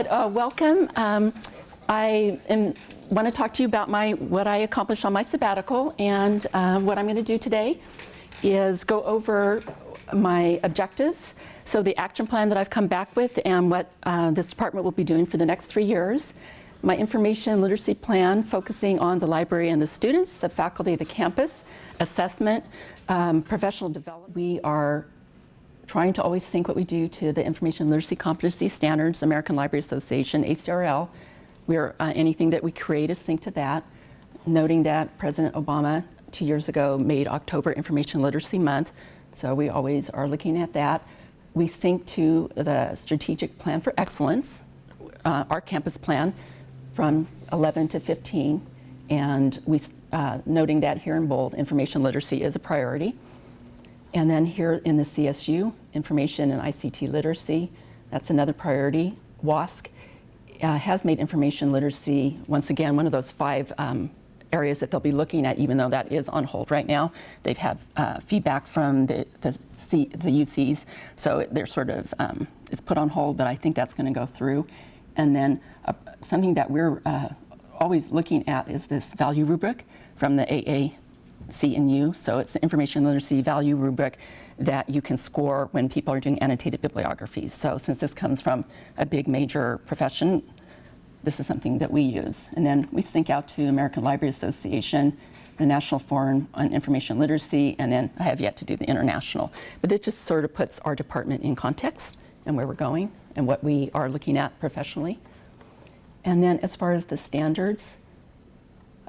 good. Welcome. I want to talk to you about what I accomplished on my sabbatical, and what I'm going to do today is go over my objectives, so the action plan that I've come back with and what this department will be doing for the next 3 years. My information literacy plan focusing on the library and the students, the faculty, the campus, assessment, professional development. We are trying to always sync what we do to the Information Literacy Competency Standards, American Library Association, ACRL. Anything that we create is synced to that, noting that President Obama 2 years ago made October Information Literacy Month, so we always are looking at that. We sync to the Strategic Plan for Excellence, our campus plan from 11 to 15, and we noting that here in bold, information literacy is a priority. And then here in the CSU, information and ICT literacy, that's another priority. WASC has made information literacy, once again, one of those 5 areas that they'll be looking at, even though that is on hold right now. They've had feedback from the UCs, so they're sort of, it's put on hold, but I think that's going to go through. And then something that we're always looking at is this value rubric from the AAC and U. So it's the information literacy value rubric that you can score when people are doing annotated bibliographies. So since this comes from a big major profession, this is something that we use. And then we sync out to American Library Association, the National Forum on Information Literacy, and then I have yet to do the international. But it just sort of puts our department in context and where we're going and what we are looking at professionally. And then as far as the standards,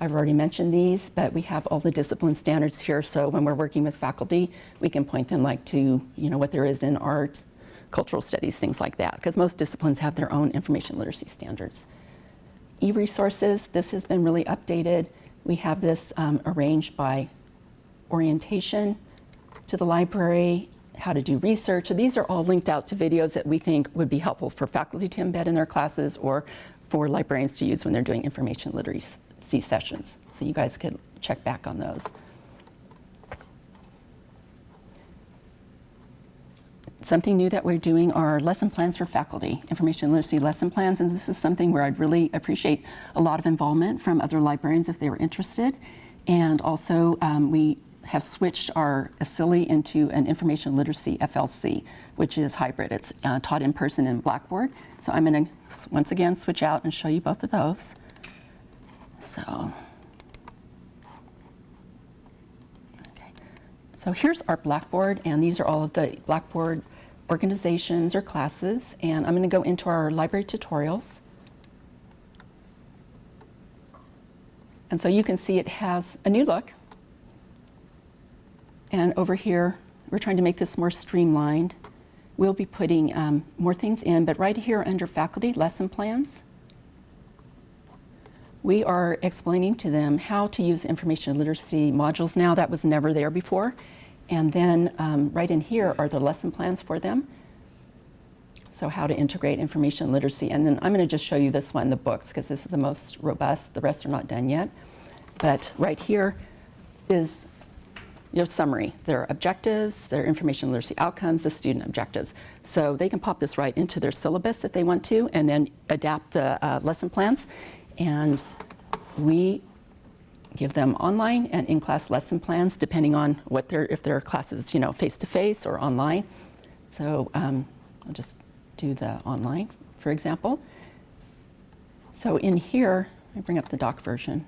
I've already mentioned these, but we have all the discipline standards here, so when we're working with faculty, we can point them to what there is in art, cultural studies, things like that, because most disciplines have their own information literacy standards. E-resources, this has been really updated. We have this arranged by orientation to the library, how to do research. So these are all linked out to videos that we think would be helpful for faculty to embed in their classes or for librarians to use when they're doing information literacy sessions. So you guys could check back on those. Something new that we're doing are lesson plans for faculty, information literacy lesson plans, and this is something where I'd really appreciate a lot of involvement from other librarians if they were interested. And also we have switched our ASILI into an information literacy FLC, which is hybrid. It's taught in person in Blackboard. So I'm going to once again switch out and show you both of those. So here's our Blackboard, and these are all of the Blackboard organizations or classes, and I'm going to go into our library tutorials. And so you can see it has a new look. And over here, we're trying to make this more streamlined. We'll be putting more things in, but right here under faculty lesson plans, we are explaining to them how to use information literacy modules now. That was never there before. And then right in here are the lesson plans for them. So how to integrate information literacy. And then I'm going to just show you this one, the books, because this is the most robust. The rest are not done yet. But right here is your summary, their objectives, their information literacy outcomes, the student objectives. So they can pop this right into their syllabus if they want to, and then adapt the lesson plans. And we give them online and in-class lesson plans depending on if their class is face-to-face or online. So I'll just do the online, for example. So in here, let me bring up the doc version.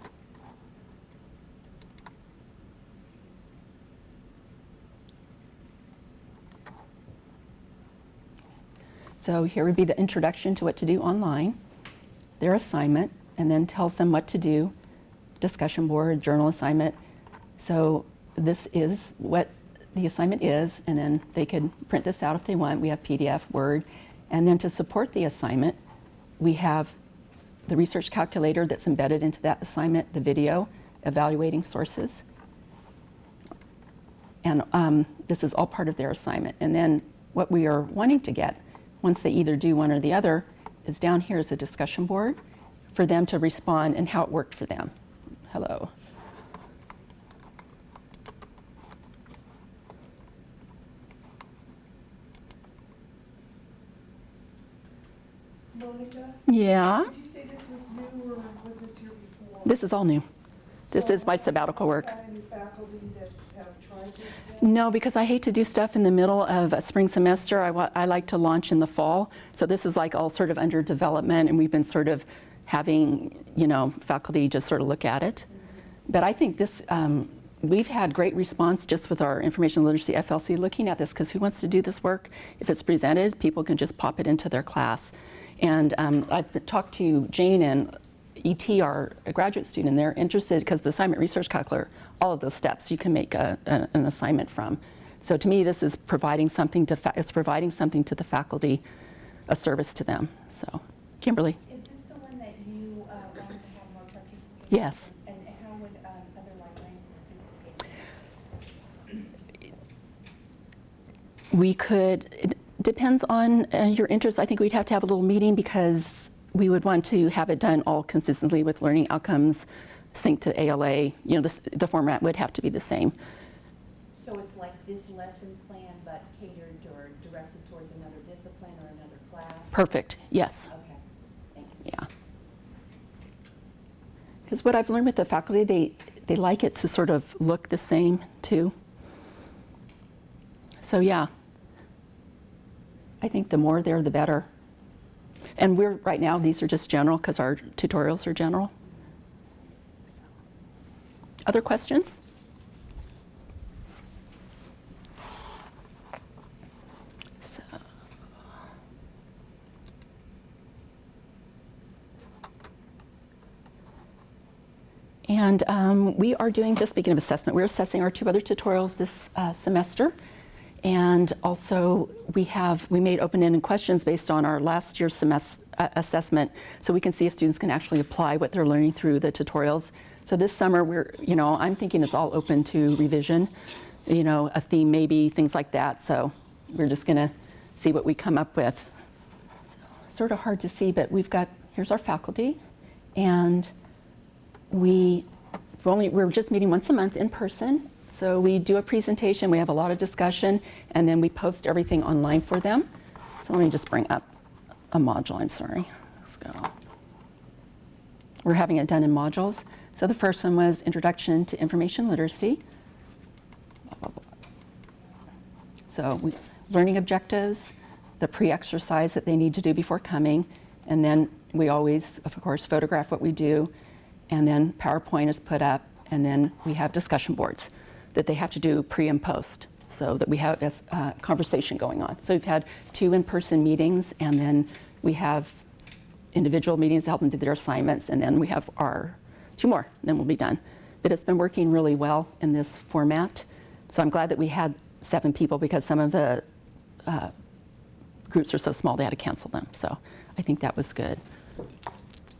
So here would be the introduction to what to do online, their assignment, and then tells them what to do, discussion board, journal assignment. So this is what the assignment is, and then they could print this out if they want. We have PDF, Word, and then to support the assignment, we have the research calculator that's embedded into that assignment, the video, evaluating sources. And this is all part of their assignment. And then what we are wanting to get, once they either do one or the other, is down here is a discussion board for them to respond and how it worked for them. Hello. Monica, Linda? Yeah, Did you say this was new, or was this here before? this is all new. This So is my sabbatical work. Have you had any faculty that have tried this yet? No, because I hate to do stuff in the middle of a spring semester. I like to launch in the fall. So this is like all sort of under development, and we've been sort of having, faculty just sort of look at it. But I think this, we've had great response just with our information literacy FLC looking at this, because who wants to do this work? If it's presented, people can just pop it into their class. And I've talked to Jane and ET, our graduate student, and they're interested because the assignment research calculator, all of those steps you can make an assignment from. So to me, this is providing something to the faculty, a service to them. So, Kimberly. Is this the one that you wanted to have more participation? Yes. And how would other librarians participate? We could, it depends on your interest. I think we'd have to have a little meeting because we would want to have it done all consistently with learning outcomes, synced to ALA. The format would have to be the same. So it's like this lesson plan, but catered or directed towards another discipline or another class? Perfect, yes. Okay, thanks. Yeah. Because what I've learned with the faculty, they like it to sort of look the same too. So yeah, I think the more there, the better. And right now, these are just general because our tutorials are general. Other questions? So. And we are doing, just speaking of assessment, we're assessing our 2 other tutorials this semester. And also we made open-ended questions based on our last year's assessment, so we can see if students can actually apply what they're learning through the tutorials. So this summer I'm thinking it's all open to revision, a theme maybe, things like that. So we're just gonna see what we come up with. So, sort of hard to see, but here's our faculty, and we're just meeting once a month in person. So we do a presentation, we have a lot of discussion, and then we post everything online for them. So let me just bring up a module, I'm sorry. Let's go. We're having it done in modules. So the first one was Introduction to Information Literacy. Blah, blah, blah. So learning objectives, the pre-exercise that they need to do before coming, and then we always, of course, photograph what we do, and then PowerPoint is put up, and then we have discussion boards that they have to do pre and post, so that we have this conversation going on. So we've had 2 in-person meetings, and then we have individual meetings to help them do their assignments, and then we have our 2 more, and then we'll be done. But it's been working really well in this format. So I'm glad that we had 7 people, because some of the groups are so small they had to cancel them. So I think that was good.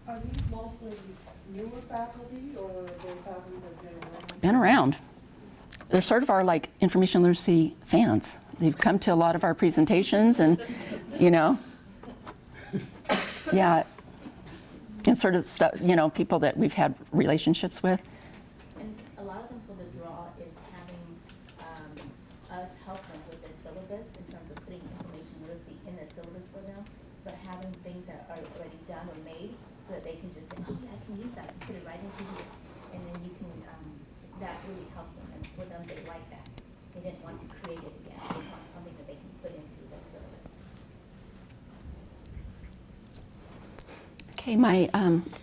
Are these mostly newer faculty, or are they faculty that have been around? Been around. They're sort of our information literacy fans. They've come to a lot of our presentations, and yeah, and sort of stuff, people that we've had relationships with. And a lot of them for the draw is having us help them with their syllabus in terms of putting information literacy in their syllabus for them. So having things that are already done or made so that they can just say, oh yeah, I can use that, put it right into here. And then you can, that really helps them. And for them, they like that. They didn't want to create it again. They want something that they can put into their syllabus. Okay,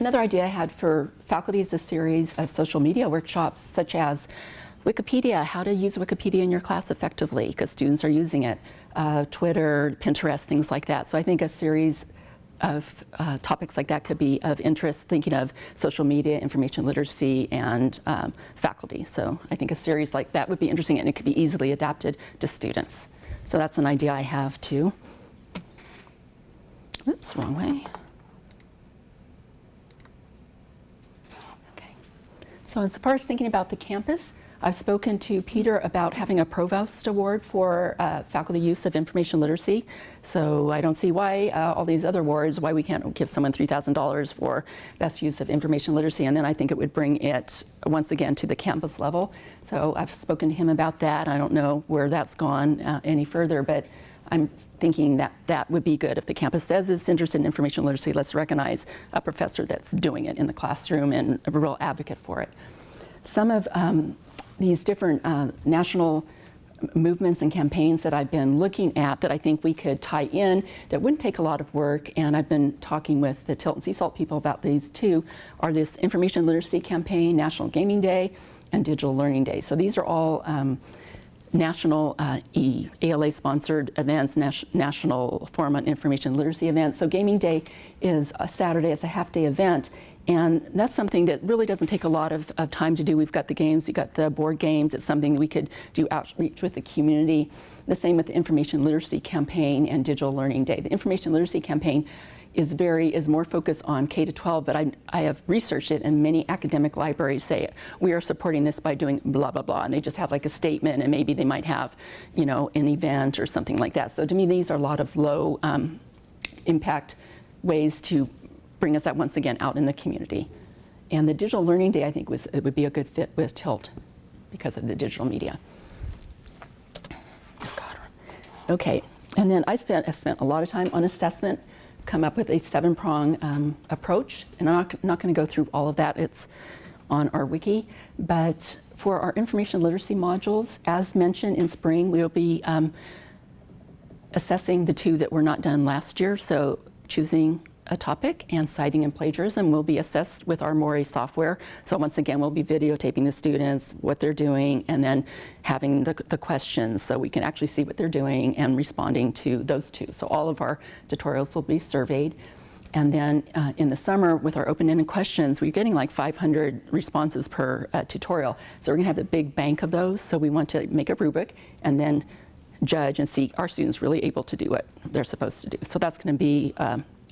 another idea I had for faculty is a series of social media workshops, such as Wikipedia, how to use Wikipedia in your class effectively, because students are using it, Twitter, Pinterest, things like that. So I think a series of topics like that could be of interest, thinking of social media, information literacy, and faculty. So I think a series like that would be interesting, and it could be easily adapted to students. So that's an idea I have too. Oops, wrong way. Okay. So as far as thinking about the campus, I've spoken to Peter about having a Provost Award for faculty use of information literacy. So I don't see why all these other awards, why we can't give someone $3,000 for best use of information literacy. And then I think it would bring it once again to the campus level. So I've spoken to him about that. I don't know where that's gone any further, but I'm thinking that that would be good. If the campus says it's interested in information literacy, let's recognize a professor that's doing it in the classroom and a real advocate for it. Some of these different national movements and campaigns that I've been looking at that I think we could tie in that wouldn't take a lot of work, and I've been talking with the Tilton Sea Salt people about these too, are this information literacy campaign, National Gaming Day, and Digital Learning Day. So these are all national ALA-sponsored events, National Forum on Information Literacy events. So Gaming Day is a Saturday, it's a half-day event, and that's something that really doesn't take a lot of time to do. We've got the games, we've got the board games. It's something that we could do outreach with the community. The same with the Information Literacy Campaign and Digital Learning Day. The Information Literacy Campaign is more focused on K-12, but I have researched it, and many academic libraries say we are supporting this by doing blah, blah, blah, and they just have like a statement, and maybe they might have, you know, an event or something like that. So to me, these are a lot of low impact ways to bring us that once again out in the community. And the Digital Learning Day, I think, it would be a good fit with TILT because of the digital media. Okay, and then I've spent a lot of time on assessment, come up with a 7-prong approach, and I'm not going to go through all of that. It's on our wiki, but for our information literacy modules, as mentioned in spring, we'll be assessing the 2 that were not done last year. So choosing a topic and citing and plagiarism will be assessed with our Moray software. So once again, we'll be videotaping the students, what they're doing, and then having the questions so we can actually see what they're doing and responding to those 2. So all of our tutorials will be surveyed. And then in the summer with our open-ended questions, we're getting like 500 responses per tutorial. So we're gonna have a big bank of those. So we want to make a rubric and then judge and see are students really able to do what they're supposed to do. So that's gonna be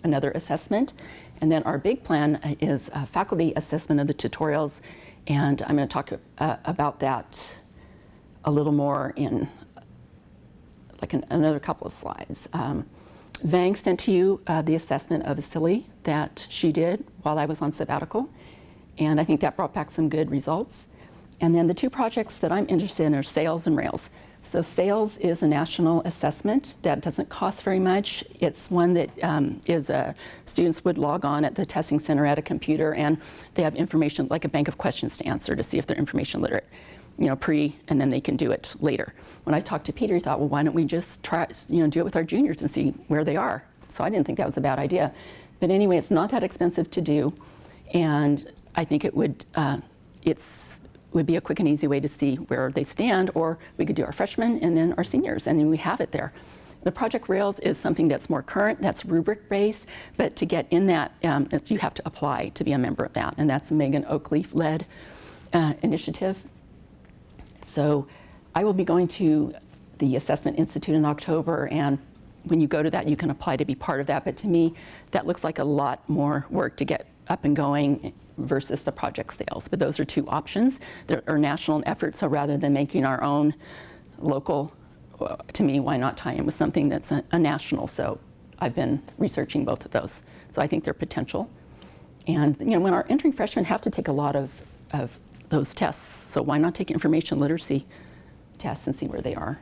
another assessment. And then our big plan is faculty assessment of the tutorials, and I'm going to talk about that a little more in like another couple of slides. Vang sent to you the assessment of Vasily that she did while I was on sabbatical, and I think that brought back some good results. And then the 2 projects that I'm interested in are SAILS and RAILS. So SAILS is a national assessment that doesn't cost very much. It's one that students would log on at the testing center at a computer, and they have information like a bank of questions to answer to see if they're information literate, you know, and then they can do it later. When I talked to Peter, he thought, well, why don't we just try, you know, do it with our juniors and see where they are? So I didn't think that was a bad idea. But anyway, it's not that expensive to do, and I think it would, would be a quick and easy way to see where they stand, or we could do our freshmen and then our seniors, and then we have it there. The Project Rails is something that's more current, that's rubric-based, but to get in that, you have to apply to be a member of that, and that's the Megan Oakleaf-led initiative. So I will be going to the Assessment Institute in October, and when you go to that, you can apply to be part of that, but to me, that looks like a lot more work to get up and going versus the project SAILS. But those are 2 options. There are national efforts, so rather than making our own local, to me, why not tie in with something that's a national? So I've been researching both of those. So I think they're potential. And you know, when our entering freshmen have to take a lot of those tests, so why not take information literacy tests and see where they are?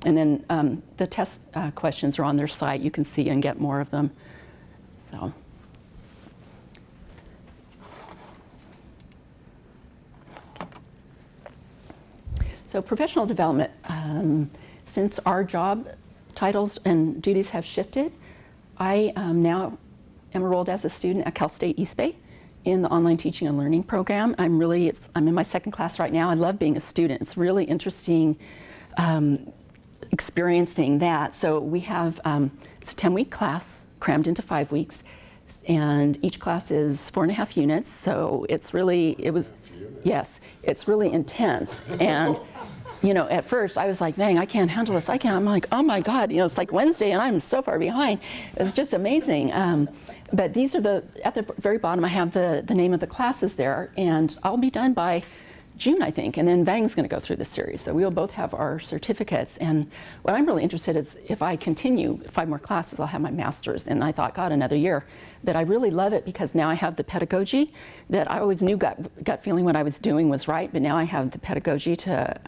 And then the test questions are on their site. You can see and get more of them. So. So professional development, since our job titles and duties have shifted, I now am enrolled as a student at Cal State East Bay in the online teaching and learning program. I'm in my 2nd class right now. I love being a student. It's really interesting experiencing that. So we have, it's a 10-week class crammed into 5 weeks, and each class is 4.5 units. So it's really, yes, it's really intense. And you know, at first I was like, dang, I can't handle this. I'm like, oh my God, you know, it's like Wednesday and I'm so far behind. It was just amazing. But these are at the very bottom, I have the name of the classes there, and I'll be done by June, I think, and then Vang's going to go through the series. So we'll both have our certificates. And what I'm really interested is if I continue 5 more classes, I'll have my master's. And I thought, God, another year. But I really love it because now I have the pedagogy that I always knew gut feeling what I was doing was right, but now I have the pedagogy to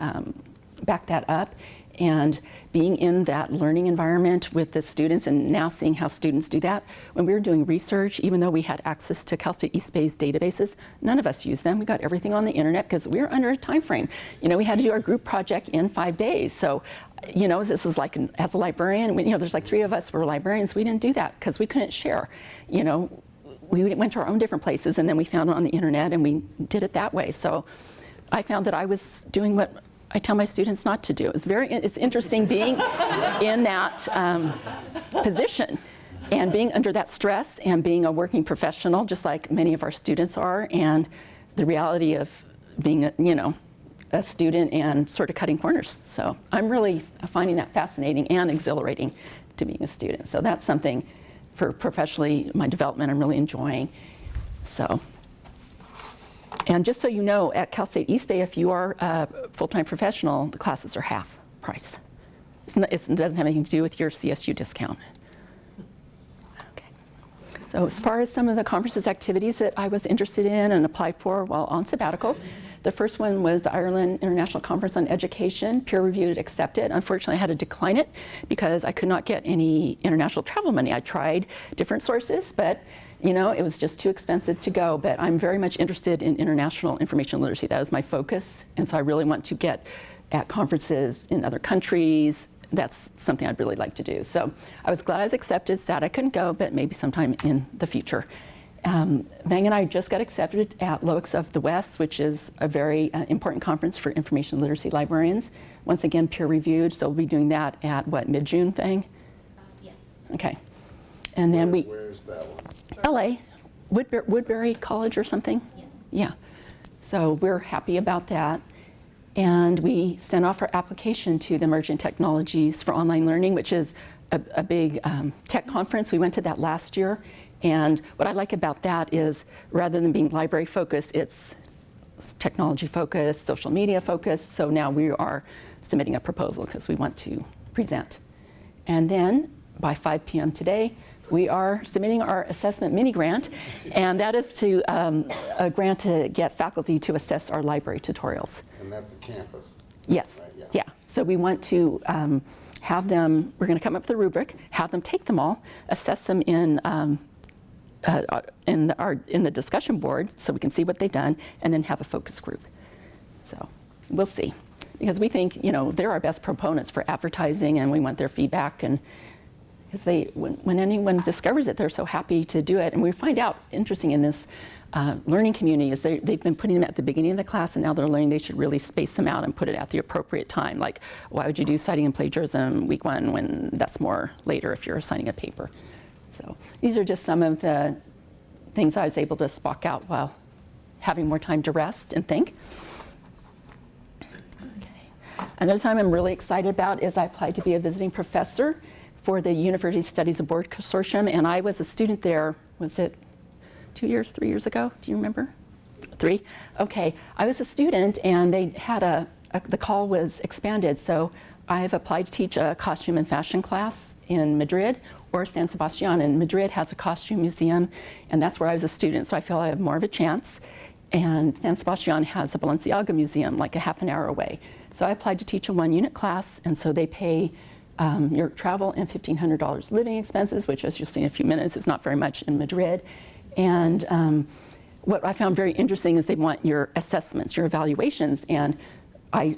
back that up. and being in that learning environment with the students and now seeing how students do that. When we were doing research, even though we had access to Cal State East Bay's databases, none of us used them. We got everything on the internet because we were under a time frame. You know, we had to do our group project in 5 days. So, you know, this is like, as a librarian, you know, there's like 3 of us were librarians. We didn't do that because we couldn't share. You know, we went to our own different places and then we found it on the internet and we did it that way. So I found that I was doing what I tell my students not to do. It's interesting being in that position and being under that stress and being a working professional, just like many of our students are, and the reality of being a student and sort of cutting corners. So I'm really finding that fascinating and exhilarating to being a student. So that's something for professionally, my development, I'm really enjoying. So. And just so you know, at Cal State East Bay, if you are a full-time professional, the classes are half price. It doesn't have anything to do with your CSU discount. Okay. So as far as some of the conferences activities that I was interested in and applied for while on sabbatical, the first one was the Ireland International Conference on Education, peer-reviewed, accepted. Unfortunately, I had to decline it because I could not get any international travel money. I tried different sources, but you know, it was just too expensive to go. But I'm very much interested in international information literacy. That is my focus. And so I really want to get at conferences in other countries. That's something I'd really like to do. So I was glad I was accepted. Sad I couldn't go, but maybe sometime in the future. Vang and I just got accepted at LOICS of the West, which is a very important conference for information literacy librarians. Once again, peer reviewed. So we'll be doing that at what, mid-June, Vang? Yes. Okay. And then Where's that one? LA, Woodbury College or something? Yeah. Yeah. So we're happy about that. And we sent off our application to the Emerging Technologies for Online Learning, which is a big tech conference. We went to that last year. And what I like about that is rather than being library focused, it's technology focused, social media focused. So now we are submitting a proposal because we want to present. And then by 5 p.m. today, we are submitting our assessment mini grant, and that is to a grant to get faculty to assess our library tutorials. And that's a campus. Yes, Right, yeah. So we want to have them, we're going to come up with a rubric, have them take them all, assess them in the discussion board so we can see what they've done, and then have a focus group. So we'll see. Because we think, you know, they're our best proponents for advertising, and we want their feedback. And because when anyone discovers it, they're so happy to do it. And we find out, interesting in this learning community, is they've been putting them at the beginning of the class, and now they're learning they should really space them out and put it at the appropriate time. Like, why would you do citing and plagiarism week 1 when that's more later if you're assigning a paper? So these are just some of the things I was able to spock out while having more time to rest and think. Okay. Another time I'm really excited about is I applied to be a visiting professor for the University Studies Abroad Consortium, and I was a student there, was it 2 years, 3 years ago? Do you remember? 3? Okay, I was a student and they had the call was expanded, so I've applied to teach a costume and fashion class in Madrid or San Sebastian, and Madrid has a costume museum, and that's where I was a student, so I feel I have more of a chance. And San Sebastian has a Balenciaga museum like a half an hour away. So I applied to teach a 1-unit class, and so they pay your travel and $1,500 living expenses, which, as you'll see in a few minutes, is not very much in Madrid. And what I found very interesting is they want your assessments, your evaluations, and I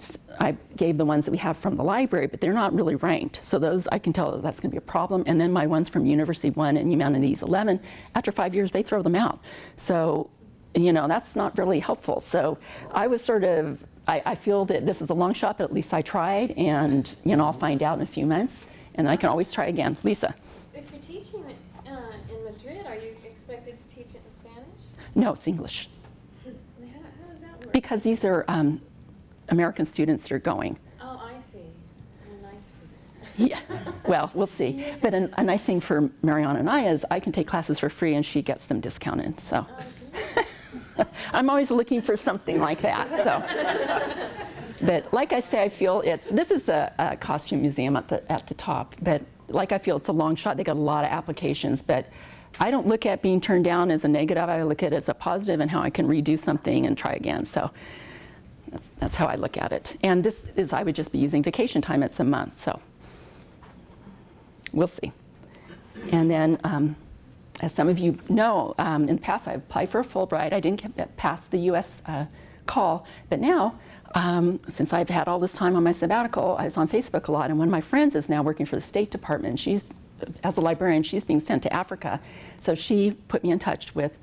gave the ones that we have from the library, but they're not really ranked. So those, I can tell that's going to be a problem. And then my ones from University 1 and Humanities 11, after 5 years, they throw them out. So, you know, that's not really helpful. So I was sort of, I feel that this is a long shot, but at least I tried, and, you know, I'll find out in a few months, and I can always try again. Lisa? If you're teaching it in Madrid, are you expected to teach it in Spanish? No, it's English. How does that work? Because these are American students that are going. Oh, I see. Nice for them. Yeah, well, we'll see. But a nice thing for Mariana and I is I can take classes for free and she gets them discounted, so. I'm always looking for something like that, so. But like I say, I feel this is the costume museum at the top, but like I feel it's a long shot. They got a lot of applications, but I don't look at being turned down as a negative. I look at it as a positive and how I can redo something and try again, so. That's how I look at it. And this is, I would just be using vacation time. It's a month, so we'll see. And then, as some of you know, in the past I applied for a Fulbright. I didn't get past the U.S. Call, but now, since I've had all this time on my sabbatical, I was on Facebook a lot, and one of my friends is now working for the State Department. She's, as a librarian, she's being sent to Africa. So she put me in touch with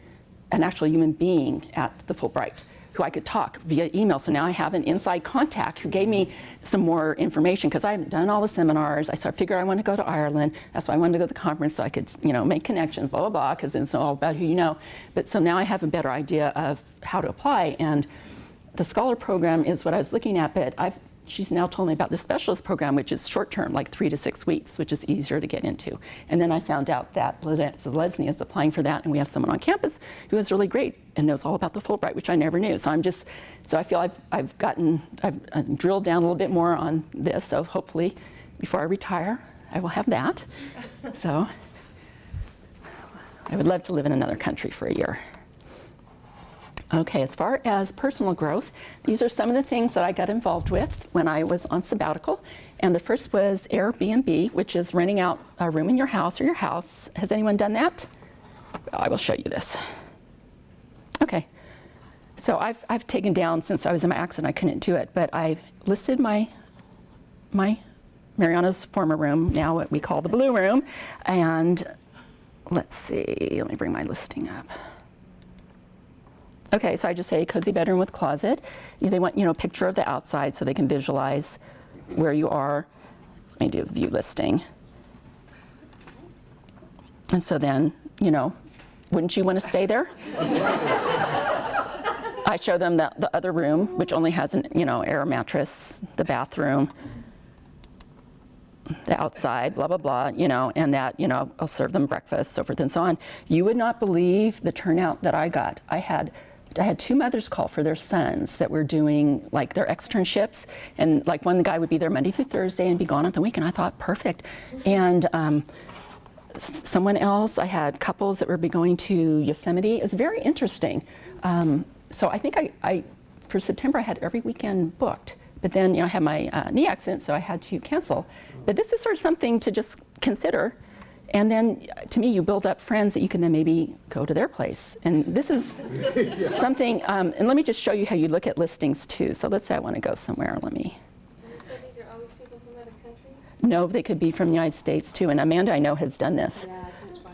an actual human being at the Fulbright who I could talk via email. So now I have an inside contact who gave me some more information, because I've done all the seminars. I figured I want to go to Ireland. That's why I wanted to go to the conference, so I could, make connections, blah, blah, blah, because it's all about who you know. But so now I have a better idea of how to apply. And the Scholar program is what I was looking at, but she's now told me about the specialist program, which is short term, like 3 to 6 weeks, which is easier to get into. And then I found out that Leslie is applying for that, and we have someone on campus who is really great and knows all about the Fulbright, which I never knew. So I feel I've drilled down a little bit more on this. So hopefully, before I retire, I will have that. So I would love to live in another country for a year. Okay, as far as personal growth, these are some of the things that I got involved with when I was on sabbatical. And the first was Airbnb, which is renting out a room in your house or your house. Has anyone done that? I will show you this. Okay, so I've taken down, since I was in my accident, I couldn't do it, but I listed my Mariana's former room, now what we call the Blue Room. And let's see, let me bring my listing up. Okay, so I just say cozy bedroom with closet. They want, a picture of the outside so they can visualize where you are. Let me do a view listing. And so then, wouldn't you want to stay there? I show them the other room, which only has an, air mattress, the bathroom, the outside, blah, blah, blah, and that, I'll serve them breakfast, so forth and so on. You would not believe the turnout that I got. I had 2 mothers call for their sons that were doing like their externships, and like one guy would be there Monday through Thursday and be gone on the weekend. I thought, perfect. And someone else, I had couples that were going to Yosemite. It was very interesting. So I think I for September I had every weekend booked, but then I had my knee accident, so I had to cancel. But this is sort of something to just consider. And then, to me, you build up friends that you can then maybe go to their place. And this is something, and let me just show you how you look at listings too. So let's say I want to go somewhere, let me. And you said these are always people from other countries? No, they could be from the United States too. And Amanda, I know, has done this. Yeah, I can try.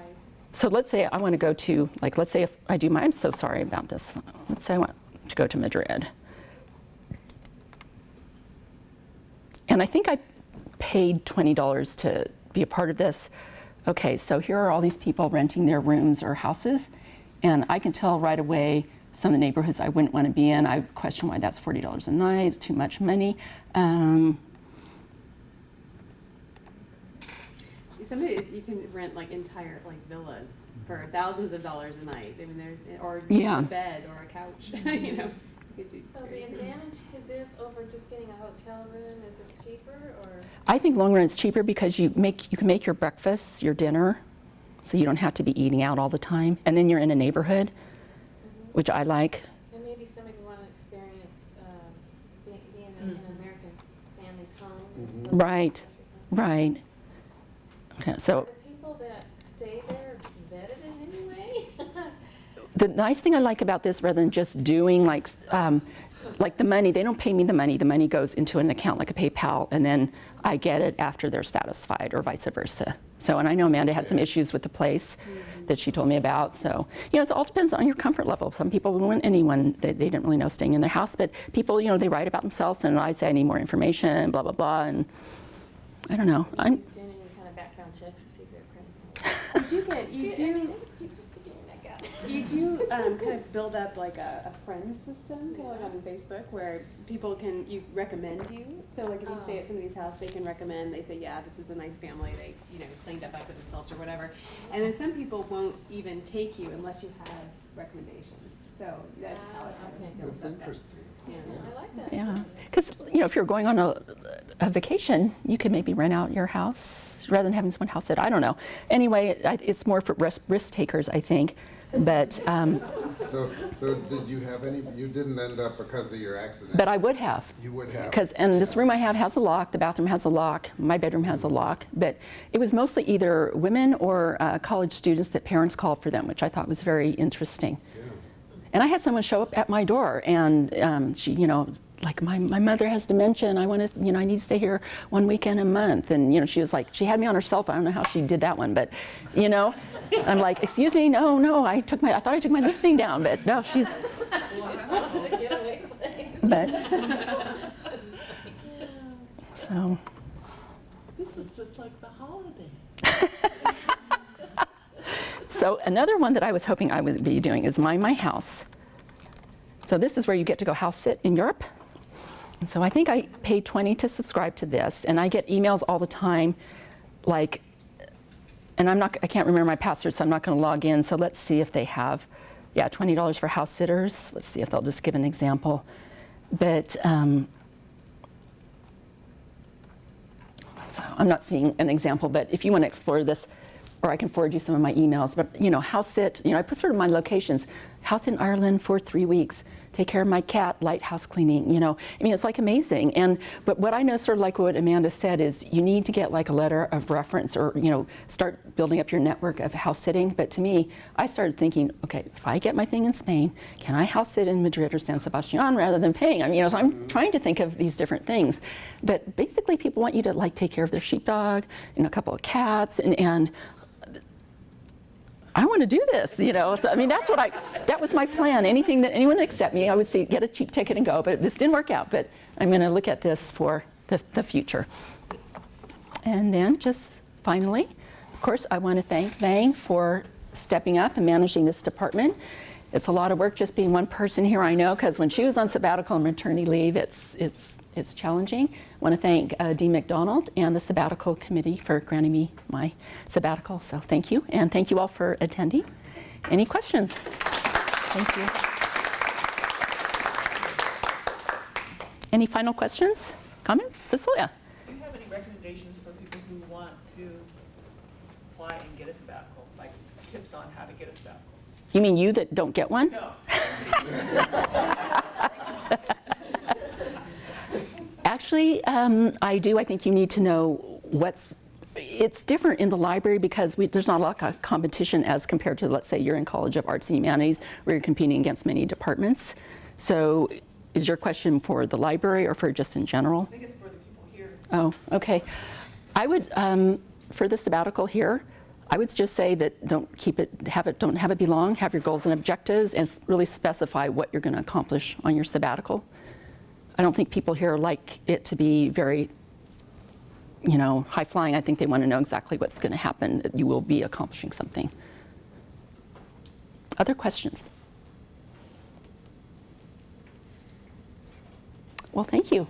So let's say I want to go to, let's say if I do I'm so sorry about this. Let's say I want to go to Madrid. And I think I paid $20 to be a part of this. Okay, so here are all these people renting their rooms or houses, and I can tell right away some of the neighborhoods I wouldn't want to be in. I question why that's $40 a night, it's too much money. Some of these you can rent entire villas for thousands of dollars a night. I mean, or Yeah. a bed or a couch. You could do So the advantage to this over just getting a hotel room is it's cheaper, or? I think long run it's cheaper because you can make your breakfast, your dinner, so you don't have to be eating out all the time. And then you're in a neighborhood, which I like. And maybe somebody would want to experience being in an American family's home. as opposed to Right, a country home. right. Okay, so Are the people that stay there vetted in any way? the nice thing I like about this, rather than just doing like the money, they don't pay me the money. The money goes into an account like a PayPal, and then I get it after they're satisfied, or vice versa. So, and I know Amanda had some issues with the place that she told me about. So, it all depends on your comfort level. Some people wouldn't want anyone that they didn't really know staying in their house, but people, they write about themselves, and I say I need more information, blah, blah, blah, and I don't know. Who's doing any kind of background checks to see if they're criminal? You do kind of build up a friend system, kind of on Facebook, where people you recommend you. So if you stay at somebody's house, they can recommend. They say, yeah, this is a nice family. They cleaned up after themselves or whatever. And then some people won't even take you unless you have recommendations. So that's how it kind of builds That's up. interesting. Yeah. I like that. Yeah, because if you're going on a vacation, you could maybe rent out your house rather than having someone house it. I don't know. Anyway, it's more for risk takers, I think. But So did you have any, you didn't end up because of your accident? But I would have. You would have. And this room I have has a lock, the bathroom has a lock, my bedroom has a lock, but it was mostly either women or college students that parents called for them, which I thought was very interesting. Yeah. And I had someone show up at my door, and she, like, my mother has dementia, and I want to, I need to stay here one weekend a month. And, she was like, she had me on her cell phone. I don't know how she did that one, but, I'm like, excuse me, no, I thought I took my listening down, but no, she's, but, so. This is just like the holiday. So another one that I was hoping I would be doing is Mind My House. So this is where you get to go house sit in Europe. And so I think I paid $20 to subscribe to this, and I get emails all the time, like, and I can't remember my password, so I'm not going to log in. So let's see if they have, $20 for house sitters. Let's see if they'll just give an example. But so I'm not seeing an example, but if you want to explore this, or I can forward you some of my emails. But house sit, I put sort of my locations: house in Ireland for 3 weeks, take care of my cat, light house cleaning. It's like amazing. But what I know, sort of like what Amanda said, is you need to get like a letter of reference, or start building up your network of house sitting. But to me, I started thinking, okay, if I get my thing in Spain, can I house sit in Madrid or San Sebastian rather than paying? So I'm trying to think of these different things. But basically, people want you to like take care of their sheepdog and a couple of cats, and I want to do this, So that was my plan. Anything that anyone would accept me, I would say, get a cheap ticket and go. But this didn't work out. But I'm going to look at this for the future. And then just finally, of course, I want to thank Vang for stepping up and managing this department. It's a lot of work just being one person here, I know, because when she was on sabbatical and maternity leave, it's challenging. I want to thank Dean McDonald and the Sabbatical Committee for granting me my sabbatical. So thank you, and thank you all for attending. Any questions? Thank you. Any final questions, comments? Cecilia? Do you have any recommendations for people who want to apply and get a sabbatical, like tips on how to get a sabbatical? You mean you that don't get one? No. Actually, I do. I think you need to know it's different in the library because there's not a lot of competition as compared to, let's say, you're in College of Arts and Humanities where you're competing against many departments. So is your question for the library or for just in general? I think it's for the people here. Oh, okay. I would, for the sabbatical here, I would just say that don't have it be long, have your goals and objectives, and really specify what you're going to accomplish on your sabbatical. I don't think people here like it to be very, high flying. I think they want to know exactly what's going to happen, that you will be accomplishing something. Other questions? Well, thank you.